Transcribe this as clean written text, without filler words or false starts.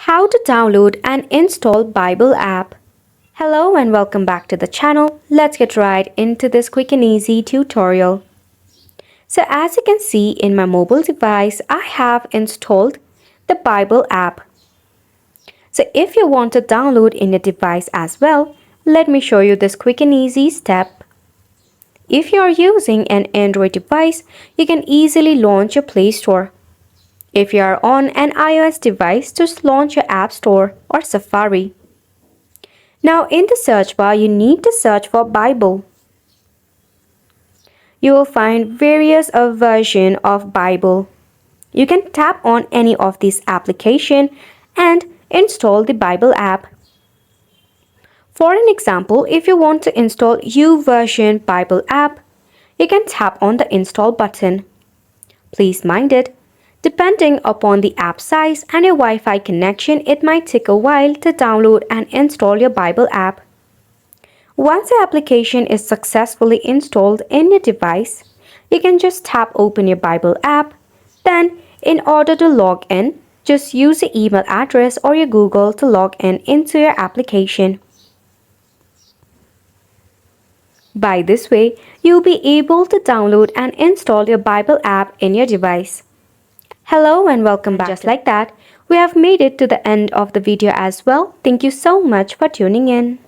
How to download and install Bible app. Hello and welcome back to the channel. Let's get right into this quick and easy tutorial. So as you can see in my mobile device, I have installed the Bible app. So if you want to download in your device as well, let me show you this quick and easy step. If you are using an Android device, you can easily launch your Play Store. If you are on an iOS device, just launch your App Store or Safari. Now in the search bar, you need to search for Bible. You will find various versions of Bible. You can tap on any of these applications and install the Bible app. For an example, if you want to install YouVersion Bible app, you can tap on the install button. Please mind it, depending upon the app size and your Wi-Fi connection, it might take a while to download and install your Bible app. Once the application is successfully installed in your device, you can just tap open your Bible app. Then, in order to log in, just use your email address or your Google to log in into your application. By this way, you'll be able to download and install your Bible app in your device. Hello and welcome back. Just like that, we have made it to the end of the video as well. Thank you so much for tuning in.